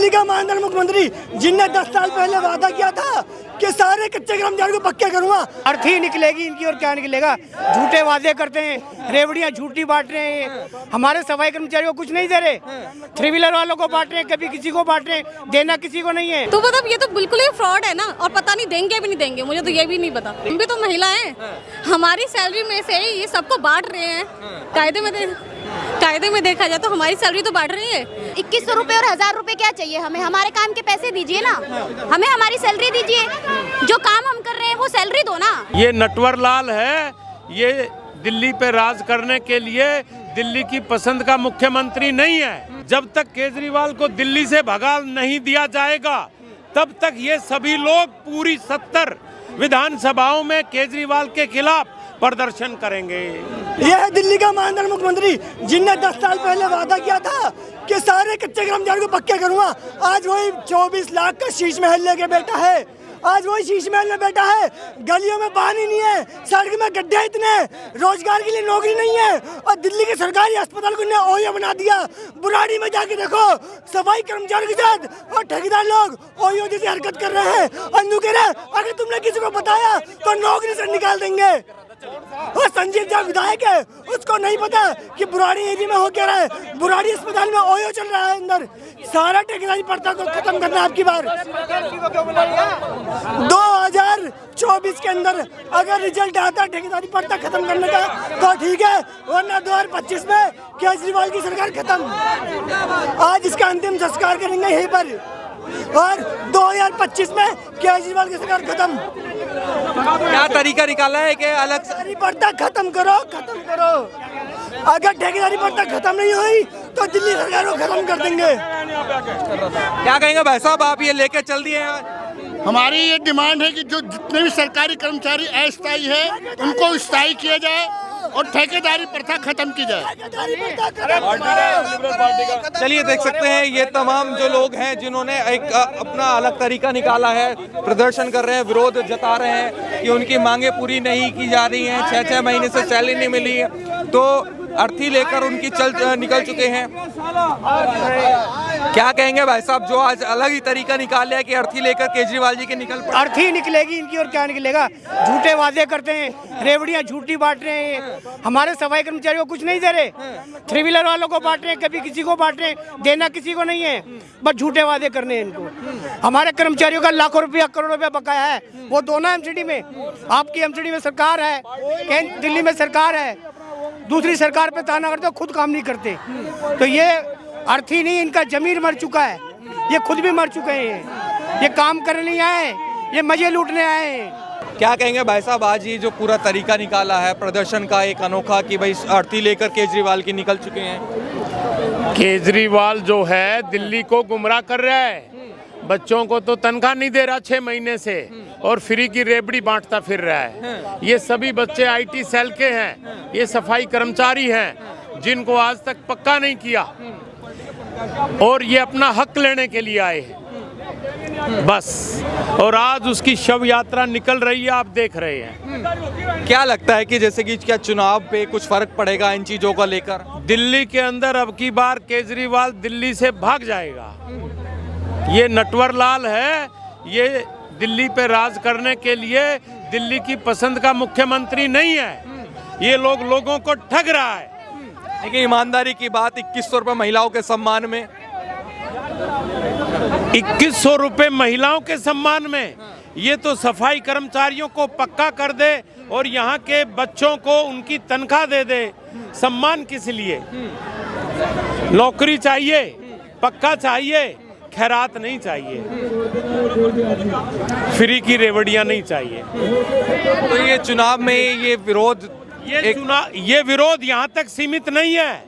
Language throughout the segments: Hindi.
दिल्ली का माननीय मुख्यमंत्री जिनने 10 साल पहले वादा किया था कि सारे कच्चे कर्मचारियों को पक्के करूंगा। अर्थ ही निकलेगी इनकी और क्या निकलेगा। झूठे वादे करते हैं, रेवड़ियां झूठी बांट रहे हैं, हमारे सफाई कर्मचारियों को कुछ नहीं दे रहे, 3 व्हीलर वालों को बांट रहे हैं, कभी किसी को बांट रहे हैं, देना किसी को नहीं है। तो मतलब ये तो बिल्कुल ही फ्रॉड है ना। और पता नहीं देंगे भी नहीं देंगे, मुझे तो ये भी नहीं पता। हम भी तो महिला हैं, हमारी सैलरी में से ये सबको बांट रहे हैं। कायदे में देखा जाए तो हमारी सैलरी तो बांट रही है। 2100 रुपए और 1000 रुपए क्या चाहिए हमें? हमारे काम के पैसे दीजिए ना, हमें हमारी सैलरी दीजिए। जो काम हम कर रहे हैं वो सैलरी दो ना। ये नटवर लाल है, ये दिल्ली पे राज करने के लिए दिल्ली की पसंद का मुख्यमंत्री नहीं है। जब तक केजरीवाल को दिल्ली से भगा नहीं दिया जाएगा तब तक ये सभी लोग पूरी 70 विधानसभाओं में केजरीवाल के खिलाफ प्रदर्शन करेंगे। यह है दिल्ली का माननीय मुख्यमंत्री जिनने 10 साल पहले वादा किया था कि सारे कच्चे कर्मचारियों को पक्के करूंगा। आज वही 24 लाख का शीश महल लेके बैठा है, आज वही शीश महल में बैठा है। गलियों में पानी नहीं है, सड़क में गड्ढे इतने, रोजगार के लिए नौकरी नहीं है। और दिल्ली के सरकारी अस्पताल को ओयो बना दिया। बुराड़ी में जाके देखो, सफाई कर्मचारियों के साथ और ठेकेदार लोग ओयो जैसी हरकत कर रहे हैं। अन्नू कह रहे अगर तुमने किसी को बताया तो नौकरी से निकाल देंगे। और संजीव झा विधायक है, उसको नहीं पता कि बुराड़ी एरिया में हो क्या रहा है। बुराड़ी अस्पताल में ओयो चल रहा है अंदर। सारा ठेकेदारी प्रथा को खत्म करना है आपकी बार। 2024 के अंदर अगर रिजल्ट आता ठेकेदारी प्रथा खत्म करने का तो ठीक है, वरना 2025 में केजरीवाल की सरकार खत्म। आज इसका अंतिम संस्कार करेंगे यहीं पर और 2025 में केजरीवाल की सरकार खत्म। क्या तरीका निकाला है कि अलग ठेकेदारी प्रथा खत्म करो, खत्म करो। अगर ठेकेदारी प्रथा खत्म नहीं हुई तो दिल्ली सरकार को खत्म कर देंगे। क्या कहेंगे भाई साहब, आप ये लेके चल दिए हैं? हमारी ये डिमांड है कि जो जितने भी सरकारी कर्मचारी अस्थायी है उनको स्थायी किया जाए और ठेकेदारी प्रथा खत्म की जाए। चलिए देख सकते हैं ये तमाम जो लोग हैं जिन्होंने एक अपना अलग तरीका निकाला है, प्रदर्शन कर रहे हैं, विरोध जता रहे हैं कि उनकी मांगे पूरी नहीं की जा रही हैं। 6-6 महीने से सैलरी नहीं मिली है, तो अर्थी लेकर उनकी निकल चुके हैं। क्या कहेंगे भाई साहब, जो आज अलग ही तरीका निकाल लिया कि अर्थी लेकर केजरीवाल जी के निकल पड़े? अर्थ ही निकलेगी इनकी और क्या निकलेगा। झूठे वादे करते हैं, रेवड़ियां झूठी बांट रहे हैं, हमारे सफाई कर्मचारियों को कुछ नहीं दे रहे, 3 व्हीलर वालों को बांट रहे हैं, कभी किसी को बांट रहे हैं, देना किसी को नहीं है, बस झूठे वादे करने हैं इनको। हमारे कर्मचारियों का लाखों रुपया, करोड़ों रुपया बकाया है, वो दो ना एमसीडी में। आपकी एमसीडी में सरकार है, दिल्ली में सरकार है, दूसरी सरकार पे ताना करते हो, खुद काम नहीं करते। तो ये अर्थ ही नहीं, इनका जमीर मर चुका है, ये खुद भी मर चुके हैं। ये काम करने नहीं आए, ये मजे लूटने आए हैं। क्या कहेंगे भाई साहब, आज ये जो पूरा तरीका निकाला है प्रदर्शन का एक अनोखा कि भाई अर्थी लेकर केजरीवाल की निकल चुके हैं? केजरीवाल जो है दिल्ली को गुमराह कर रहा है। बच्चों को तो तनख्वाह नहीं दे रहा 6 महीने से और फ्री की रेवड़ी बांटता फिर रहा है। ये सभी बच्चे IT सेल के हैं, ये सफाई कर्मचारी हैं जिनको आज तक पक्का नहीं किया और ये अपना हक लेने के लिए आए हैं बस। और आज उसकी शव यात्रा निकल रही है, आप देख रहे हैं। क्या लगता है कि जैसे कि क्या चुनाव पे कुछ फर्क पड़ेगा इन चीजों को लेकर? दिल्ली के अंदर अब की बार केजरीवाल दिल्ली से भाग जाएगा। ये नटवर लाल है, ये दिल्ली पे राज करने के लिए दिल्ली की पसंद का मुख्यमंत्री नहीं है। ये लोगों को ठग रहा है। लेकिन ईमानदारी की बात, 2100 रुपये महिलाओं के सम्मान में, 2100 रुपये महिलाओं के सम्मान में, ये तो सफाई कर्मचारियों को पक्का कर दे और यहाँ के बच्चों को उनकी तनख्वाह दे दे। सम्मान किस लिए? नौकरी चाहिए, पक्का चाहिए, खैरात नहीं चाहिए, फ्री की रेवड़ियां नहीं चाहिए। तो ये चुनाव में ये विरोध, ये विरोध यहाँ तक सीमित नहीं है।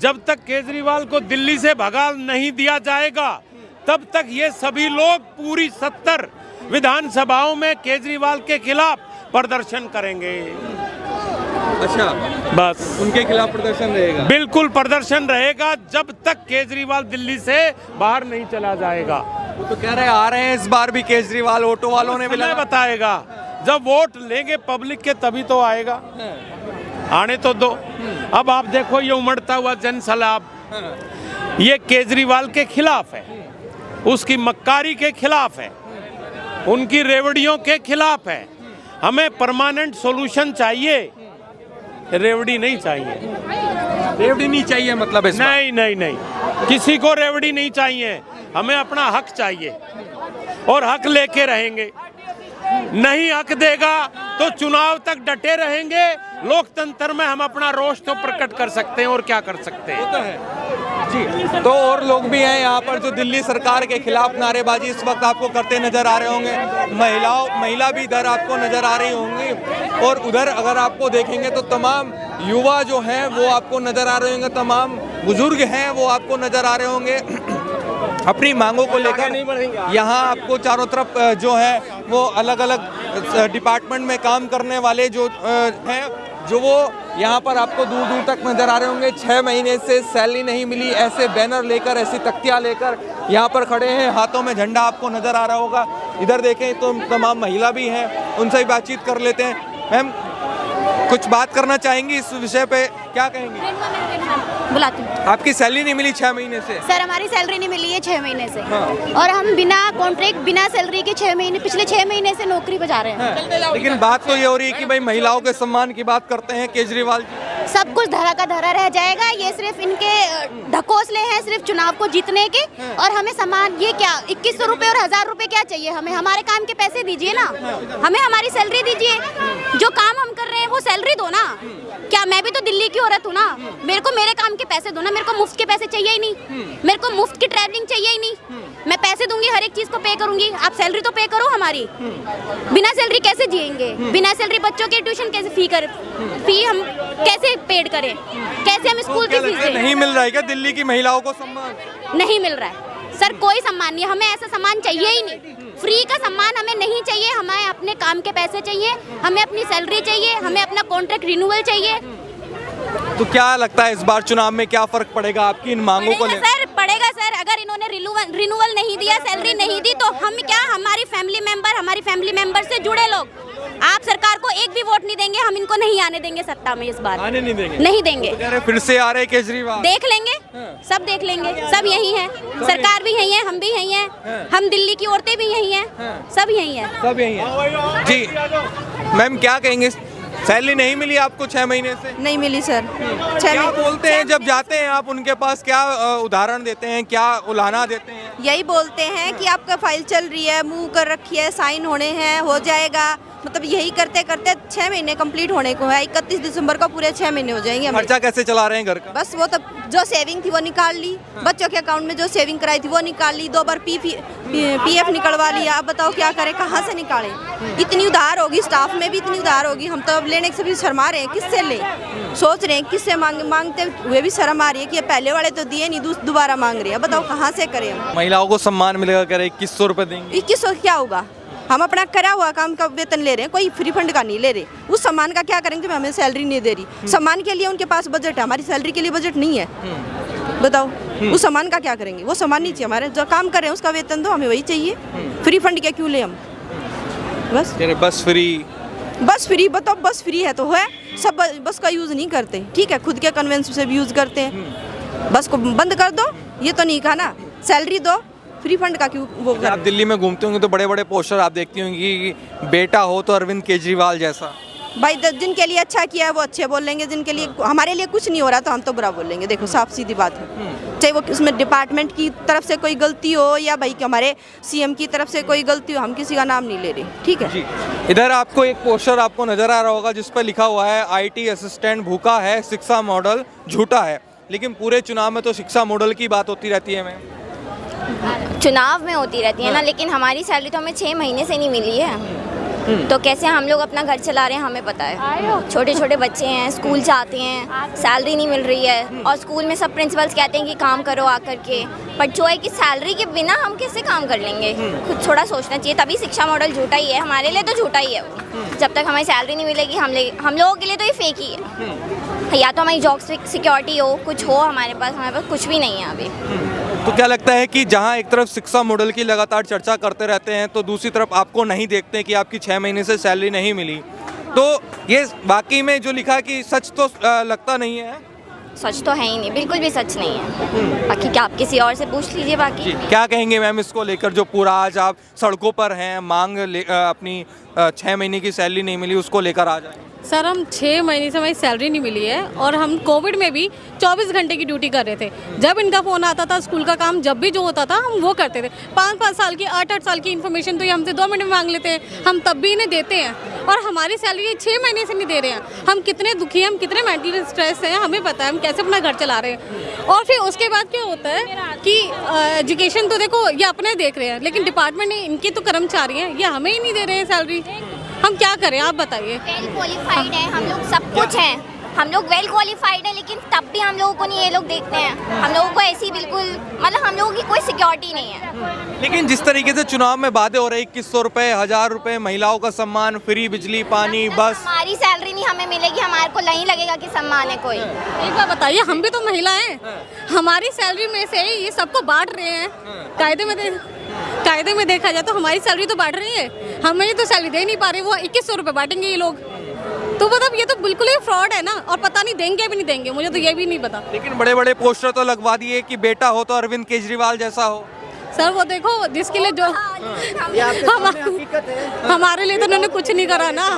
जब तक केजरीवाल को दिल्ली से भगा नहीं दिया जाएगा तब तक ये सभी लोग पूरी 70 विधानसभाओं में केजरीवाल के खिलाफ प्रदर्शन करेंगे। अच्छा, बस उनके खिलाफ प्रदर्शन रहेगा? बिल्कुल प्रदर्शन रहेगा जब तक केजरीवाल दिल्ली से बाहर नहीं चला जाएगा। तो कह रहे आ रहे हैं इस बार भी केजरीवाल, ऑटो वालों ने भी बताएगा। जब वोट लेंगे पब्लिक के तभी तो आएगा, आने तो दो। अब आप देखो ये उमड़ता हुआ जन सैलाब, ये केजरीवाल के खिलाफ है। उसकी मक्कारी के खिलाफ है, उनकी रेवड़ियों के खिलाफ है। हमें परमानेंट सॉल्यूशन चाहिए, रेवड़ी नहीं चाहिए। रेवड़ी नहीं चाहिए मतलब इस बार? नहीं नहीं नहीं, किसी को रेवड़ी नहीं चाहिए, हमें अपना हक चाहिए और हक लेके रहेंगे। नहीं हक देगा तो चुनाव तक डटे रहेंगे। लोकतंत्र में हम अपना रोष तो प्रकट कर सकते हैं और क्या कर सकते हैं। जी, तो और लोग भी हैं यहाँ पर जो दिल्ली सरकार के खिलाफ नारेबाजी इस वक्त आपको करते नजर आ रहे होंगे। महिला भी इधर आपको नजर आ रही होंगी और उधर अगर आपको देखेंगे तो तमाम युवा जो हैं वो आपको नजर आ रहे होंगे, तमाम बुजुर्ग हैं वो आपको नजर आ रहे होंगे अपनी मांगों को लेकर। यहाँ आपको चारों तरफ जो है वो अलग अलग डिपार्टमेंट में काम करने वाले जो हैं जो वो यहाँ पर आपको दूर दूर तक नजर आ रहे होंगे। 6 महीने से सैलरी नहीं मिली, ऐसे बैनर लेकर, ऐसी तख्तियाँ लेकर यहाँ पर खड़े हैं, हाथों में झंडा आपको नजर आ रहा होगा। इधर देखें तो तमाम महिला भी हैं, उनसे भी बातचीत कर लेते हैं। मैम, कुछ बात करना चाहेंगी इस विषय पे, क्या कहेंगी? बुलाती हूँ। आपकी सैलरी नहीं मिली 6 महीने से? सर, हमारी सैलरी नहीं मिली है 6 महीने से। और हम बिना कॉन्ट्रैक्ट, बिना सैलरी के पिछले 6 महीने से नौकरी पे जा रहे हैं। लेकिन बात तो ये हो रही है कि भाई महिलाओं के सम्मान की बात करते हैं केजरीवाल जी। सब कुछ धरा का धरा रह जाएगा। ये सिर्फ इनके ढकोसले हैं, सिर्फ चुनाव को जीतने के। और हमें सम्मान, ये क्या 2100 रुपए और 1000 रुपए क्या चाहिए हमें? हमारे काम के पैसे दीजिए ना, हमें हमारी सैलरी दीजिए। जो काम हम कर रहे हैं वो सैलरी दो ना। क्या मैं भी तो दिल्ली की औरत हूँ ना, मेरे को मेरे काम के पैसे दो ना। मेरे को मुफ्त के पैसे चाहिए ही नहीं, मेरे को मुफ्त की ट्रैवलिंग चाहिए ही नहीं। मैं पैसे दूंगी, हर एक चीज को पे करूंगी, आप सैलरी तो पे करो हमारी। बिना सैलरी कैसे जिएंगे? बिना सैलरी बच्चों के ट्यूशन कैसे फी हम कैसे पेड करें? कैसे हम स्कूल की फीस दें? नहीं मिल रहा है क्या दिल्ली की महिलाओं को सम्मान? नहीं मिल रहा है सर, कोई सम्मान नहीं। हमें ऐसा सम्मान चाहिए ही नहीं। फ्री का सम्मान हमें नहीं चाहिए। हमें अपने काम के पैसे चाहिए, हमें अपनी सैलरी चाहिए, हमें अपना कॉन्ट्रैक्ट रिन्यूअल चाहिए। तो क्या लगता है इस बार चुनाव में क्या फर्क पड़ेगा आपकी इन मांगों को लेकर? सर पड़ेगा सर। अगर इन्होंने रिन्यूअल नहीं दिया, सैलरी नहीं दी, तो हम क्या, हमारी फैमिली मेंबर से जुड़े लोग आप सरकार को एक भी वोट नहीं देंगे। हम इनको नहीं आने देंगे सत्ता में इस बार। आने नहीं देंगे? नहीं देंगे। तो फिर से आ रहे केजरीवाल? देख लेंगे, सब देख लेंगे। सब यही है, सरकार भी यही है, हम भी यही हैं, हम दिल्ली की औरतें भी यही हैं, सब यही है। सब यही है। जी मैम, क्या कहेंगे? सैलरी नहीं मिली आपको 6 महीने से? नहीं मिली सर। क्या बोलते हैं जब जाते हैं आप उनके पास? क्या उदाहरण देते हैं, क्या उलाहना देते हैं? यही बोलते हैं कि आपका फाइल चल रही है, मूव कर रखी है, साइन होने हैं, हो जाएगा। मतलब यही करते करते 6 महीने कंप्लीट होने को है। 31 दिसंबर को पूरे 6 महीने हो जाएंगे। खर्चा कैसे चला रहे हैं घर का? बस वो तब जो सेविंग थी वो निकाल ली, बच्चों के अकाउंट में जो सेविंग कराई थी वो निकाल ली, 2 बार PF निकलवा लिया। अब बताओ क्या करें, कहाँ से निकालें? इतनी उधार होगी, स्टाफ में भी इतनी उधार होगी। हम तो अब लेने से भी शर्मा रहे हैं, किससे ले? सोच रहे हैं किससे मांगते हुए भी शर्म आ रही है कि पहले वाले तो दिए नहीं, दोबारा मांग रहे हैं। बताओ कहाँ से करें? महिलाओं को सम्मान मिलेगा, कह रहे 2100 रुपए देंगे। 2100 क्या होगा? हम अपना करा हुआ काम का वेतन ले रहे हैं, कोई फ्री फंड का नहीं ले रहे। उस सम्मान का क्या करेंगे? हमें सैलरी नहीं दे रही। सम्मान के लिए उनके पास बजट है, हमारी सैलरी के लिए बजट नहीं है। बताओ उस सम्मान का क्या करेंगे? वो सम्मान नहीं चाहिए। हमारे जो काम कर रहे हैं उसका वेतन दो, हमें वही चाहिए। फ्री फंड क्या क्यों ले हम? बस बस फ्री बताओ, बस फ्री है तो है। सब बस का यूज़ नहीं करते, ठीक है, खुद के कन्वेंस से भी यूज़ करते हैं। बस को बंद कर दो, ये तो नहीं कहा ना। सैलरी दो, फ्री फंड का क्यों वो कर? आप दिल्ली में घूमते होंगे तो बड़े बड़े पोस्टर आप देखती होंगी कि बेटा हो तो अरविंद केजरीवाल जैसा। भाई जिनके लिए अच्छा किया है वो अच्छे बोल लेंगे, जिनके लिए हमारे लिए कुछ नहीं हो रहा तो हम तो बुरा बोल लेंगे। देखो साफ सीधी बात है, चाहे वो उसमें डिपार्टमेंट की तरफ से कोई गलती हो या भाई हमारे CM की तरफ से कोई गलती हो, हम किसी का नाम नहीं ले रहे, ठीक है। इधर आपको एक पोस्टर आपको नजर आ रहा होगा जिस पर लिखा हुआ है IT असिस्टेंट भूखा है, शिक्षा मॉडल झूठा है। लेकिन पूरे चुनाव में तो शिक्षा मॉडल की बात होती रहती है। मैम चुनाव में होती रहती है ना, लेकिन हमारी सैलरी तो हमें 6 महीने से नहीं मिली है। तो कैसे हम लोग अपना घर चला रहे हैं हमें पता है। छोटे छोटे बच्चे हैं, स्कूल जाते हैं, सैलरी नहीं मिल रही है। और स्कूल में सब प्रिंसिपल्स कहते हैं कि काम करो आकर के, पर जो है कि सैलरी के बिना हम कैसे काम कर लेंगे? खुद थोड़ा सोचना चाहिए। तभी शिक्षा मॉडल झूठा ही है, हमारे लिए तो झूठा ही है वो। जब तक हमें सैलरी नहीं मिलेगी हम लोगों के लिए तो ये फेक ही है। या तो हमारी जॉब सिक्योरिटी हो, कुछ हो हमारे पास कुछ भी नहीं है अभी। तो क्या लगता है कि जहां एक तरफ शिक्षा मॉडल की लगातार चर्चा करते रहते हैं तो दूसरी तरफ आपको नहीं देखते कि आपकी 6 महीने से सैलरी नहीं मिली, तो ये बाकी में जो लिखा कि सच तो लगता नहीं है? सच तो है ही नहीं, बिल्कुल भी सच नहीं है। बाकी क्या आप किसी और से पूछ लीजिए। बाकी क्या कहेंगे मैम इसको लेकर, जो पूरा आज आप सड़कों पर हैं, मांग अपनी 6 महीने की सैलरी नहीं मिली उसको लेकर आ जाए? सर हम 6 महीने से हमारी सैलरी नहीं मिली है और हम कोविड में भी 24 घंटे की ड्यूटी कर रहे थे। जब इनका फ़ोन आता था, स्कूल का काम जब भी जो होता था हम वो करते थे। 5-5 साल की 8-8 साल की इन्फॉर्मेशन तो ये हमसे 2 मिनट में मांग लेते हैं, हम तब भी इन्हें देते हैं और हमारी सैलरी 6 महीने से नहीं दे रहे हैं। हम कितने दुखी हैं, हम कितने मेंटली स्ट्रेस हैं, हमें पता है हम कैसे अपना घर चला रहे हैं। और फिर उसके बाद क्या होता है कि एजुकेशन तो देखो ये अपने देख रहे हैं, लेकिन डिपार्टमेंट ने इनकी तो कर्मचारी हैं, ये हमें ही नहीं दे रहे हैं सैलरी। हम क्या करें आप बताइए। वेल क्वालिफाइड है हम लोग, सब कुछ हैं, हम लोग वेल क्वालिफाइड है, लेकिन तब भी हम लोगों को नहीं ये लोग देखते हैं। हम लोगों को ऐसी बिल्कुल मतलब हम लोगों की कोई सिक्योरिटी नहीं है। लेकिन जिस तरीके से चुनाव में वादे हो रहे 2100 रुपए, 1000 रुपए, महिलाओं का सम्मान, फ्री बिजली पानी, बस हमारी सैलरी नहीं हमें मिलेगी, हमारे को नहीं लगेगा कि सम्मान है कोई। एक बार बताइए, हम भी तो महिला हैं, हमारी सैलरी में से ये सबको बांट रहे हैं। कायदे में देखा जाए तो हमारी सैलरी तो बांट रही है, हमें तो सैलरी दे नहीं पा रही, वो 2100 रुपये बांटेंगे ये लोग। तो मतलब ये तो बिल्कुल ही फ्रॉड है ना, और पता नहीं देंगे भी नहीं देंगे, मुझे तो ये भी नहीं पता। लेकिन बड़े बड़े पोस्टर तो लगवा दिए कि बेटा हो तो अरविंद केजरीवाल जैसा हो। सर वो देखो जिसके लिए जो हमारे लिए तो उन्होंने कुछ नहीं करा ना।